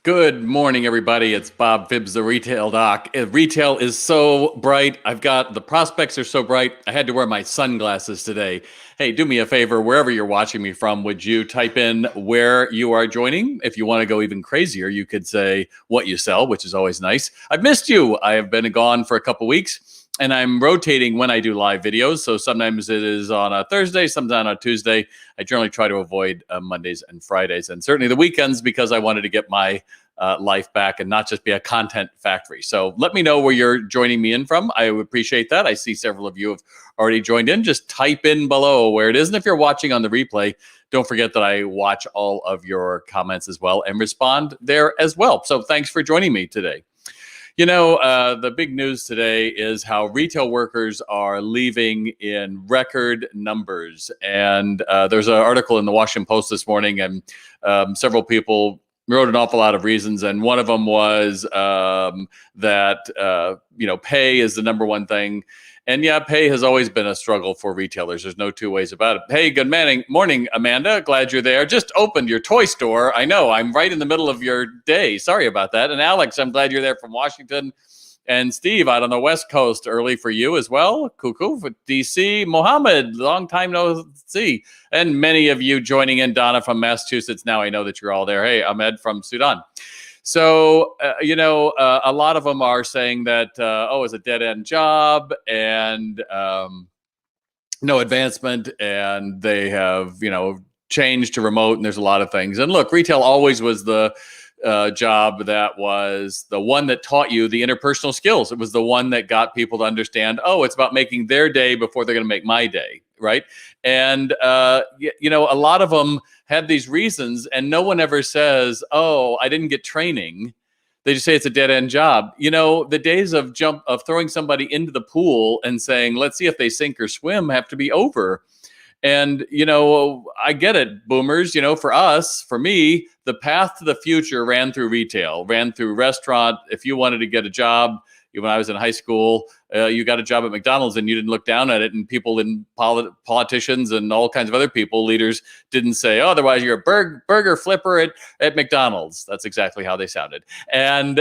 Good morning, everybody. It's Bob Phibbs, the retail doc. Retail is so bright. The prospects are so bright. I had to wear my sunglasses today. Hey, do me a favor, wherever you're watching me from, would you type in where you are joining? If you want to go even crazier, you could say what you sell, which is always nice. I've missed you. I have been gone for a couple weeks, and I'm rotating when I do live videos. So sometimes it is on a Thursday, sometimes on a Tuesday. I generally try to avoid Mondays and Fridays, and certainly the weekends, because I wanted to get my life back and not just be a content factory. So let me know where you're joining me in from. I would appreciate that. I see several of you have already joined in. Just type in below where it is. And if you're watching on the replay, don't forget that I watch all of your comments as well and respond there as well. So thanks for joining me today. You know, the big news today is how retail workers are leaving in record numbers. And there's an article in the Washington Post this morning, and several people wrote an awful lot of reasons. And one of them was that pay is the number one thing. And yeah, pay has always been a struggle for retailers. There's no two ways about it. Hey, good morning, Amanda. Glad you're there. Just opened your toy store. I know, I'm right in the middle of your day. Sorry about that. And Alex, I'm glad you're there from Washington. And Steve, out on the West Coast, early for you as well. Cuckoo for DC. Mohammed, long time no see. And many of you joining in. Donna from Massachusetts. Now I know that you're all there. Hey, Ahmed from Sudan. So, a lot of them are saying that, it's a dead-end job and no advancement, and they have, changed to remote, and there's a lot of things. And look, retail always was the job that was the one that taught you the interpersonal skills. It was the one that got people to understand, it's about making their day before they're going to make my day, right? And, a lot of them have these reasons, and no one ever says, I didn't get training. They just say it's a dead-end job. The days of throwing somebody into the pool and saying, let's see if they sink or swim, have to be over. And, I get it, boomers, for me, the path to the future ran through retail, ran through restaurant. If you wanted to get a job, when I was in high school, you got a job at McDonald's and you didn't look down at it. And politicians and all kinds of other leaders didn't say, otherwise you're a burger flipper at McDonald's. That's exactly how they sounded. And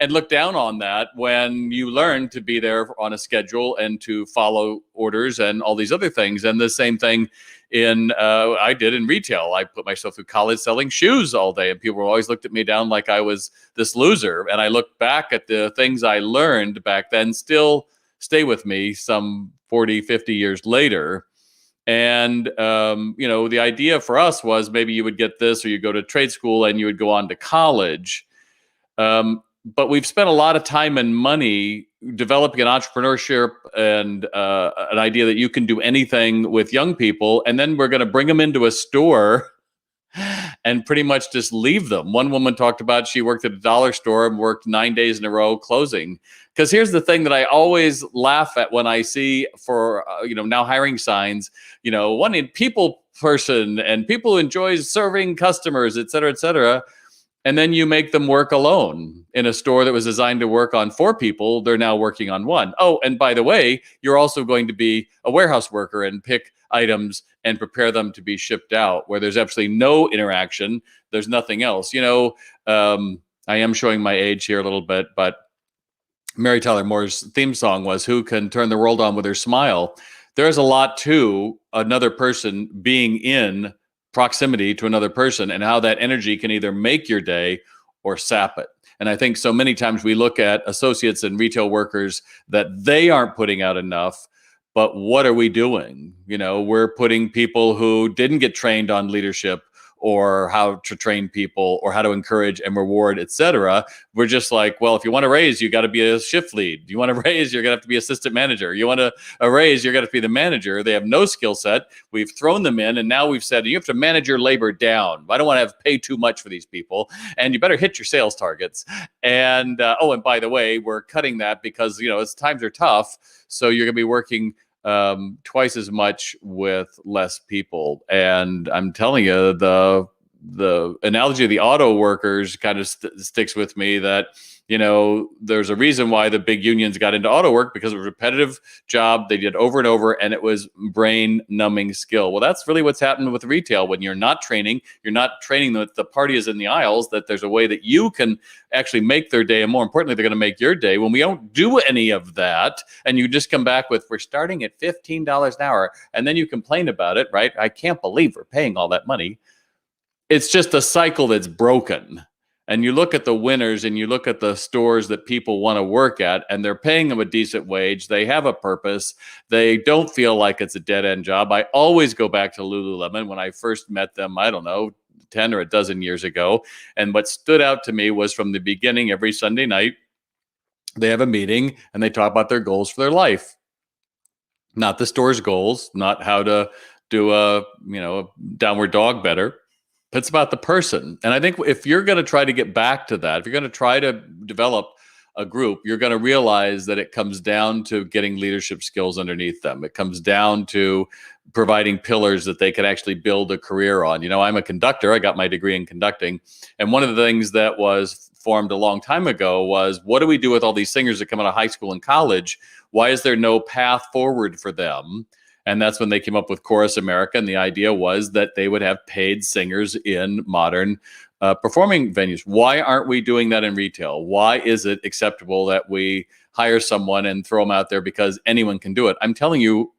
look down on that when you learn to be there on a schedule and to follow orders and all these other things. And the same thing I did in retail. I put myself through college selling shoes all day, and people always looked at me down like I was this loser. And I look back at the things I learned back then still stay with me some 40, 50 years later. And, the idea for us was maybe you would get this, or you go to trade school and you would go on to college. But we've spent a lot of time and money developing an entrepreneurship and an idea that you can do anything with young people. And then we're going to bring them into a store and pretty much just leave them. One woman talked about she worked at a dollar store and worked 9 days in a row closing. Because here's the thing that I always laugh at when I see for, now hiring signs, one in people person and people who enjoys serving customers, et cetera, et cetera. And then you make them work alone in a store that was designed to work on 4 people. They're now working on 1. Oh, and by the way, you're also going to be a warehouse worker and pick items and prepare them to be shipped out, where there's absolutely no interaction. There's nothing else. I am showing my age here a little bit, but Mary Tyler Moore's theme song was "Who Can Turn the World On with Her Smile." There's a lot to another person being in proximity to another person, and how that energy can either make your day or sap it. And I think so many times we look at associates and retail workers that they aren't putting out enough, but what are we doing? We're putting people who didn't get trained on leadership or how to train people or how to encourage and reward, et cetera. We're just like, well, if you want to raise, you got to be a shift lead. You want to raise, you're going to have to be assistant manager. You want to raise, you're going to have to be the manager. They have no skill set. We've thrown them in, and now we've said, you have to manage your labor down. I don't want to have pay too much for these people, and you better hit your sales targets. And, and by the way, we're cutting that because, as times are tough, so you're going to be working twice as much with less people. And I'm telling you, the the analogy of the auto workers kind of sticks with me, that there's a reason why the big unions got into auto work, because it was a repetitive job they did over and over, and it was brain numbing skill. Well, that's really what's happened with retail. When you're not training that the party is in the aisles, that there's a way that you can actually make their day, and more importantly, they're going to make your day. When we don't do any of that, and you just come back with, we're starting at $15 an hour, and then you complain about it, right? I can't believe we're paying all that money. It's just a cycle that's broken. And you look at the winners, and you look at the stores that people want to work at, and they're paying them a decent wage. They have a purpose. They don't feel like it's a dead end job. I always go back to Lululemon when I first met them, I don't know, 10 or a dozen years ago. And what stood out to me was, from the beginning, every Sunday night, they have a meeting and they talk about their goals for their life. Not the store's goals, not how to do a downward dog better. It's about the person. And I think if you're going to try to get back to that, if you're going to try to develop a group, you're going to realize that it comes down to getting leadership skills underneath them. It comes down to providing pillars that they can actually build a career on. I'm a conductor. I got my degree in conducting. And one of the things that was formed a long time ago was, what do we do with all these singers that come out of high school and college? Why is there no path forward for them? And that's when they came up with Chorus America. And the idea was that they would have paid singers in modern performing venues. Why aren't we doing that in retail? Why is it acceptable that we hire someone and throw them out there because anyone can do it? I'm telling you,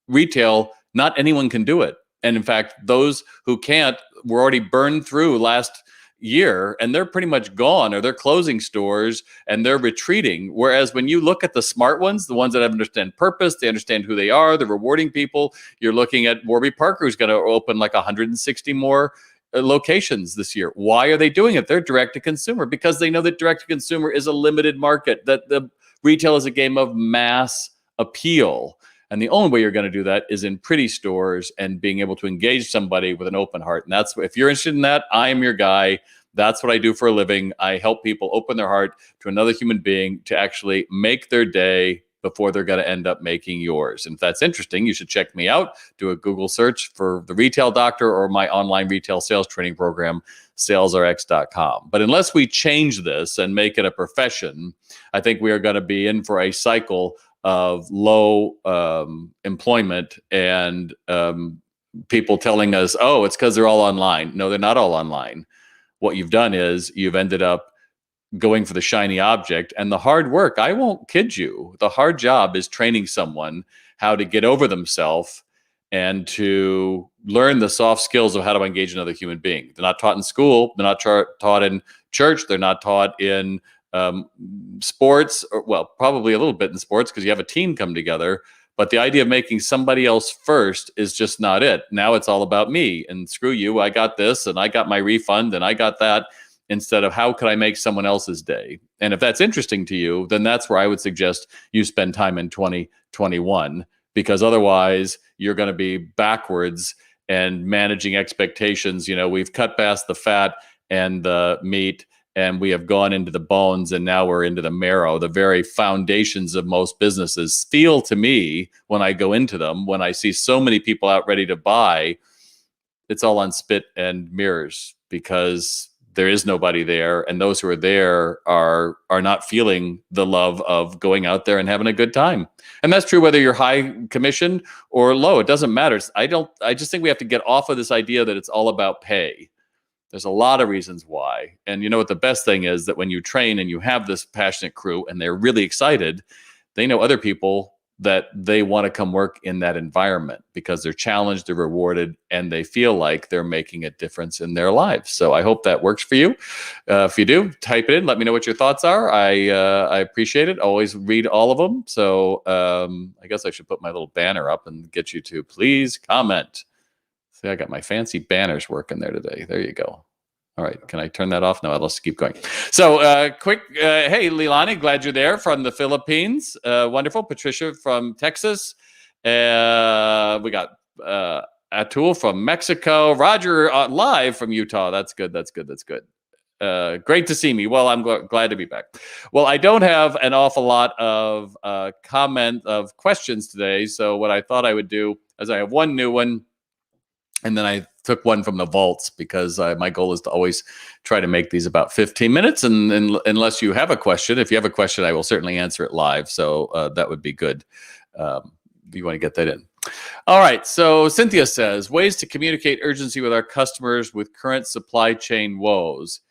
retail, not anyone can do it. And in fact, those who can't were already burned through last year, and they're pretty much gone, or they're closing stores and they're retreating. Whereas when you look at the smart ones, the ones that understand purpose, they understand who they are, they're rewarding people. You're looking at Warby Parker, who's going to open like 160 more locations this year. Why are they doing it? They're direct to consumer, because they know that direct to consumer is a limited market, that the retail is a game of mass appeal. And the only way you're going to do that is in pretty stores and being able to engage somebody with an open heart. And that's, if you're interested in that, I am your guy. That's what I do for a living. I help people open their heart to another human being to actually make their day before they're going to end up making yours. And if that's interesting, you should check me out. Do a Google search for The Retail Doctor or my online retail sales training program, salesrx.com. But unless we change this and make it a profession, I think we are going to be in for a cycle of low employment and people telling us, oh, it's because they're all online. No, they're not all online. What you've done is you've ended up going for the shiny object, and the hard work, I won't kid you, the hard job is training someone how to get over themselves and to learn the soft skills of how to engage another human being. They're not taught in school. They're not taught in church. They're not taught in sports, or, well, probably a little bit in sports because you have a team come together. But the idea of making somebody else first is just not it. Now it's all about me, and screw you. I got this, and I got my refund, and I got that, instead of how could I make someone else's day? And if that's interesting to you, then that's where I would suggest you spend time in 2021, because otherwise you're going to be backwards and managing expectations. We've cut past the fat and the meat, and we have gone into the bones, and now we're into the marrow. The very foundations of most businesses feel to me, when I go into them, when I see so many people out ready to buy, it's all on spit and mirrors, because there is nobody there, and those who are there are not feeling the love of going out there and having a good time. And that's true whether you're high commission or low. It doesn't matter. I just think we have to get off of this idea that it's all about pay. There's a lot of reasons why. And you know what the best thing is? That when you train and you have this passionate crew and they're really excited, they know other people that they want to come work in that environment because they're challenged, they're rewarded, and they feel like they're making a difference in their lives. So I hope that works for you. If you do, type it in. Let me know what your thoughts are. I appreciate it. Always read all of them. So I guess I should put my little banner up and get you to please comment. See, I got my fancy banners working there today. There you go. All right. Can I turn that off? No, I'll just keep going. So quick. Hey, Leilani, glad you're there from the Philippines. Wonderful. Patricia from Texas. We got Atul from Mexico. Roger live from Utah. That's good. That's good. That's good. Great to see me. Well, I'm glad to be back. Well, I don't have an awful lot of questions today. So what I thought I would do is I have one new one. And then I took one from the vaults because my goal is to always try to make these about 15 minutes. And unless you have a question, if you have a question, I will certainly answer it live. So that would be good. If you want to get that in. All right. So Cynthia says, ways to communicate urgency with our customers with current supply chain woes.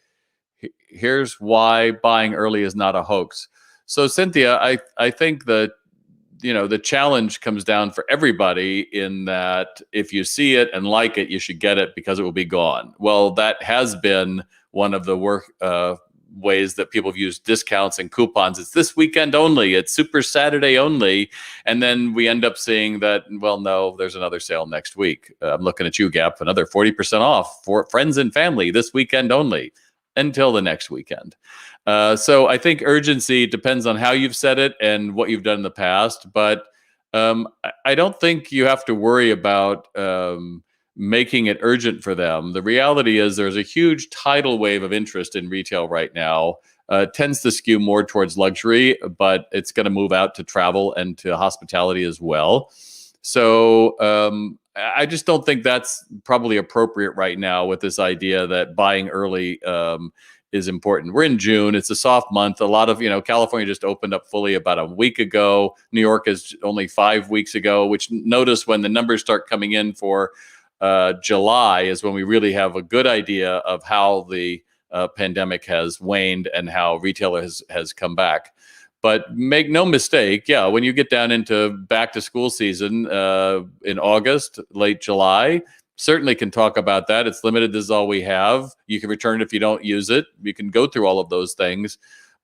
Here's why buying early is not a hoax. So Cynthia, I think that the challenge comes down for everybody in that if you see it and like it, you should get it because it will be gone. Well, that has been one of the ways that people have used discounts and coupons. It's this weekend only. It's Super Saturday only. And then we end up seeing that, well, no, there's another sale next week. I'm looking at you, Gap, another 40% off for friends and family this weekend only until the next weekend. So I think urgency depends on how you've said it and what you've done in the past. But I don't think you have to worry about making it urgent for them. The reality is there's a huge tidal wave of interest in retail right now. Tends to skew more towards luxury, but it's going to move out to travel and to hospitality as well. So I just don't think that's probably appropriate right now with this idea that buying early is important. We're in June. It's a soft month. A lot of, California just opened up fully about a week ago. New York is only 5 weeks ago, which notice when the numbers start coming in for July is when we really have a good idea of how the pandemic has waned and how retail has come back. But make no mistake, when you get down into back to school season in August, late July, certainly can talk about that. It's limited. This is all we have. You can return it if you don't use it. You can go through all of those things.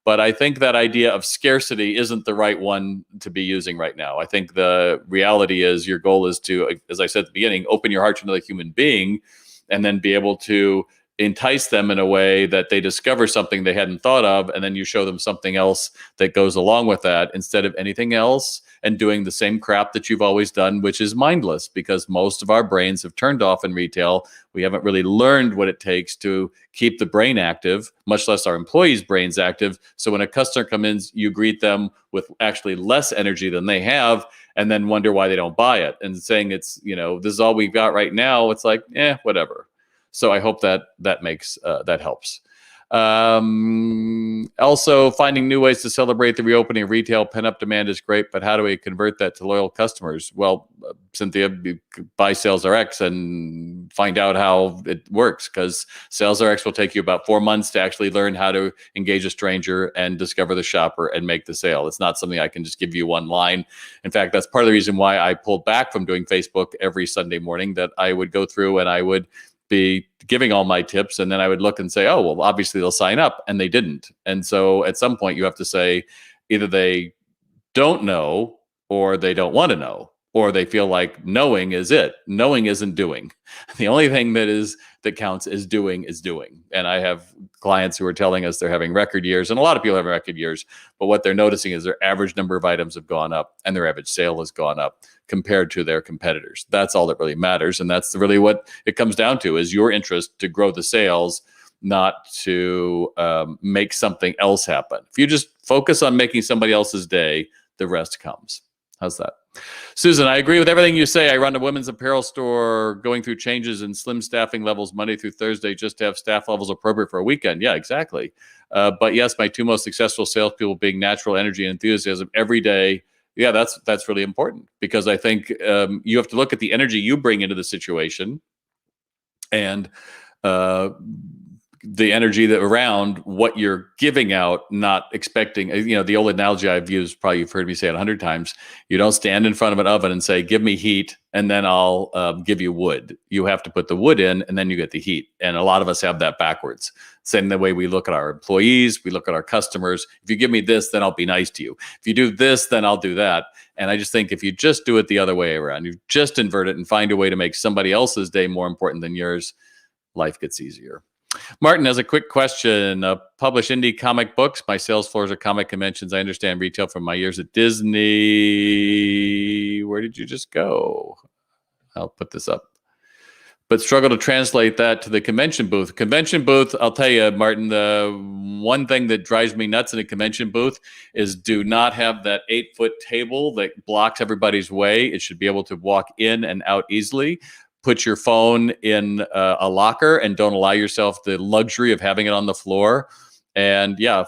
But I think that idea of scarcity isn't the right one to be using right now. I think the reality is your goal is to, as I said at the beginning, open your heart to another human being and then be able to entice them in a way that they discover something they hadn't thought of, and then you show them something else that goes along with that instead of anything else, and doing the same crap that you've always done, which is mindless, because most of our brains have turned off in retail. We haven't really learned what it takes to keep the brain active, much less our employees' brains active. So when a customer comes in, you greet them with actually less energy than they have, and then wonder why they don't buy it. And saying it's, this is all we've got right now, it's like, whatever. So I hope that makes that helps. Also, finding new ways to celebrate the reopening of retail. Pent-up demand is great, but how do we convert that to loyal customers? Well, Cynthia, buy SalesRx and find out how it works, because SalesRx will take you about 4 months to actually learn how to engage a stranger and discover the shopper and make the sale. It's not something I can just give you one line. In fact, that's part of the reason why I pulled back from doing Facebook every Sunday morning, that I would go through and I would be giving all my tips, and then I would look and say, oh, well, obviously they'll sign up, and they didn't. And so at some point you have to say either they don't know, or they don't want to know, or they feel like knowing is it. Knowing isn't doing. The only thing that counts is doing. And I have clients who are telling us they're having record years, and a lot of people have record years, but what they're noticing is their average number of items have gone up and their average sale has gone up compared to their competitors. That's all that really matters. And that's really what it comes down to, is your interest to grow the sales, not to make something else happen. If you just focus on making somebody else's day, the rest comes. How's that? Susan, I agree with everything you say. I run a women's apparel store, going through changes in slim staffing levels Monday through Thursday just to have staff levels appropriate for a weekend. Yeah, exactly. But yes, my two most successful salespeople being natural energy and enthusiasm every day. Yeah, that's really important, because I think you have to look at the energy you bring into the situation and the energy that around what you're giving out, not expecting, the old analogy I've used, probably you've heard me say it 100 times. You don't stand in front of an oven and say, give me heat, and then I'll give you wood. You have to put the wood in, and then you get the heat. And a lot of us have that backwards. Same the way we look at our employees, we look at our customers. If you give me this, then I'll be nice to you. If you do this, then I'll do that. And I just think if you just do it the other way around, you just invert it and find a way to make somebody else's day more important than yours, life gets easier. Martin has a quick question. Publish indie comic books. My sales floors are comic conventions. I understand retail from my years at Disney. Where did you just go? I'll put this up. But struggle to translate that to the convention booth. Convention booth, I'll tell you, Martin, the one thing that drives me nuts in a convention booth is do not have that 8-foot table that blocks everybody's way. It should be able to walk in and out easily. put your phone in a locker and don't allow yourself the luxury of having it on the floor. And yeah,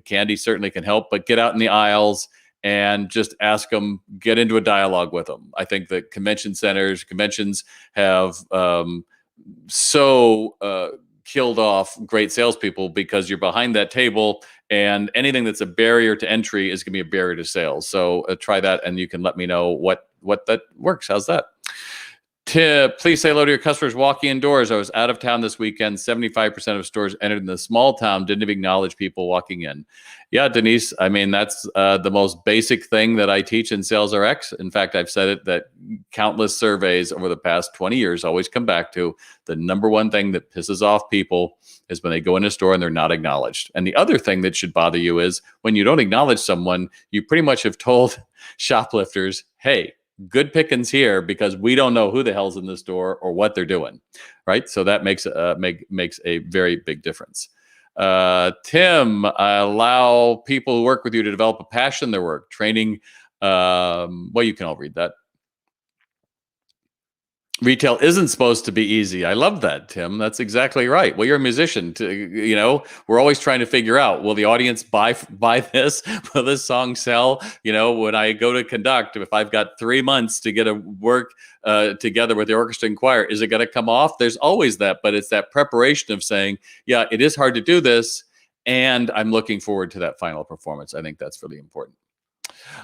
candy certainly can help, but get out in the aisles and just ask them, get into a dialogue with them. I think that conventions have killed off great salespeople because you're behind that table, and anything that's a barrier to entry is going to be a barrier to sales. So try that, and you can let me know what that works. How's that? Please say hello to your customers walking indoors. I was out of town this weekend. 75% of stores entered in the small town didn't even acknowledge people walking in. Yeah, Denise, I mean, that's the most basic thing that I teach in Sales RX. In fact, I've said it that countless surveys over the past 20 years always come back to the number one thing that pisses off people is when they go in a store and they're not acknowledged. And the other thing that should bother you is when you don't acknowledge someone, you pretty much have told shoplifters, hey, good pickings here because we don't know who the hell's in the store or what they're doing, right? So that makes a very big difference. Tim, allow people who work with you to develop a passion in their work. Training, well, you can all read that. Retail isn't supposed to be easy. I love that, Tim. That's exactly right. Well, you're a musician. We're always trying to figure out, will the audience buy this? Will this song sell? When I go to conduct, if I've got 3 months to get a work together with the orchestra and choir, is it going to come off? There's always that, but it's that preparation of saying, yeah, it is hard to do this, and I'm looking forward to that final performance. I think that's really important.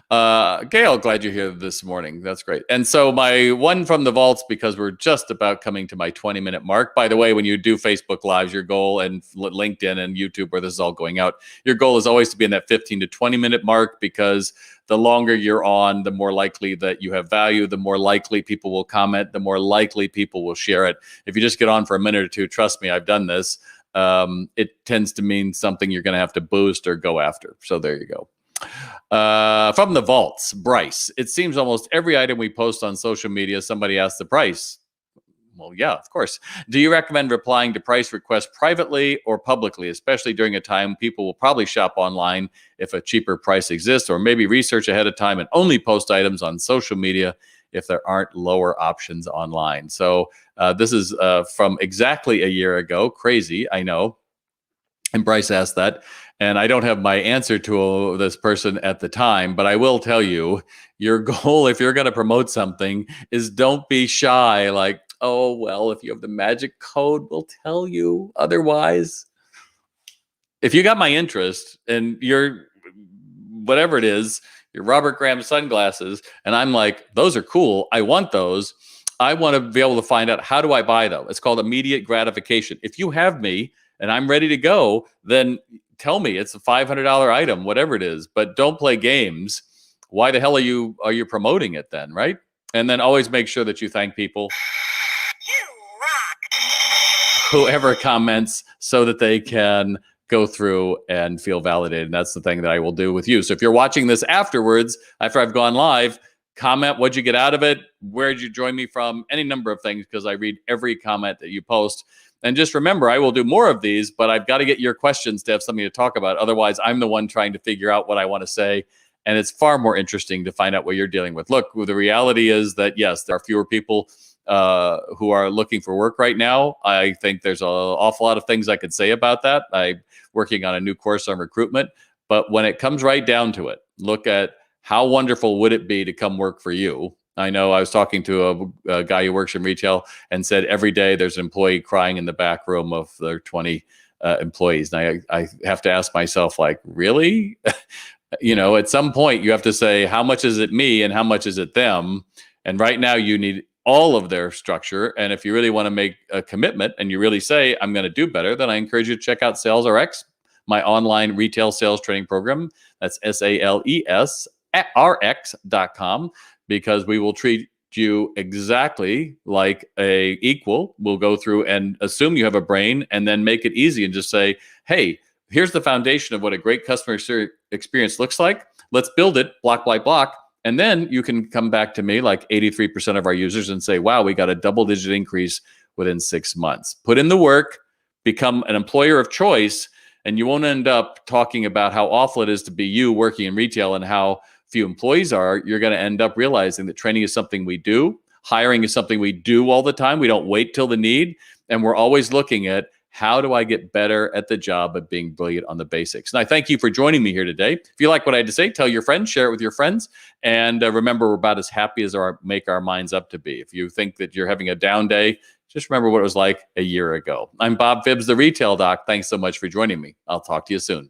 Gail, glad you're here this morning. That's great. And so my one from the vaults, because we're just about coming to my 20-minute mark. By the way, when you do Facebook Lives, your goal, and LinkedIn and YouTube, where this is all going out, your goal is always to be in that 15 to 20-minute mark, because the longer you're on, the more likely that you have value, the more likely people will comment, the more likely people will share it. If you just get on for a minute or two, trust me, I've done this. It tends to mean something you're going to have to boost or go after. So there you go. From the vaults, Bryce, it seems almost every item we post on social media, somebody asks the price. Well, yeah, of course. Do you recommend replying to price requests privately or publicly, especially during a time people will probably shop online if a cheaper price exists, or maybe research ahead of time and only post items on social media if there aren't lower options online? So this is from exactly a year ago. Crazy, I know. And Bryce asked that. And I don't have my answer to this person at the time, but I will tell you, your goal, if you're going to promote something, is don't be shy. Like, oh, well, if you have the magic code, we'll tell you. Otherwise, if you got my interest and you're, whatever it is, your Robert Graham sunglasses, and I'm like, those are cool, I want those. I want to be able to find out, how do I buy them? It's called immediate gratification. If you have me and I'm ready to go, then tell me it's a $500 item, whatever it is, but don't play games. Why the hell are you promoting it then, right? And then always make sure that you thank people, whoever comments, so that they can go through and feel validated. And that's the thing that I will do with you. So if you're watching this afterwards, after I've gone live, comment, what'd you get out of it? Where'd you join me from? Any number of things, because I read every comment that you post. And just remember, I will do more of these, but I've got to get your questions to have something to talk about. Otherwise, I'm the one trying to figure out what I want to say. And it's far more interesting to find out what you're dealing with. Look, the reality is that, yes, there are fewer people who are looking for work right now. I think there's an awful lot of things I could say about that. I'm working on a new course on recruitment. But when it comes right down to it, look at how wonderful would it be to come work for you. I know I was talking to a guy who works in retail and said every day there's an employee crying in the back room of their 20 employees. And I have to ask myself, like, really? At some point you have to say, how much is it me and how much is it them? And right now you need all of their structure. And if you really want to make a commitment and you really say, I'm going to do better, then I encourage you to check out Sales RX, my online retail sales training program. That's SALESRX.com. Because we will treat you exactly like a equal. We'll go through and assume you have a brain and then make it easy and just say, hey, here's the foundation of what a great customer experience looks like. Let's build it block by block. And then you can come back to me, like 83% of our users, and say, wow, we got a double-digit increase within 6 months. Put in the work, become an employer of choice, and you won't end up talking about how awful it is to be you working in retail and how few employees are. You're going to end up realizing that training is something we do. Hiring is something we do all the time. We don't wait till the need. And we're always looking at, how do I get better at the job of being brilliant on the basics? And I thank you for joining me here today. If you like what I had to say, tell your friends, share it with your friends. And remember, we're about as happy as make our minds up to be. If you think that you're having a down day, just remember what it was like a year ago. I'm Bob Phibbs, the Retail Doc. Thanks so much for joining me. I'll talk to you soon.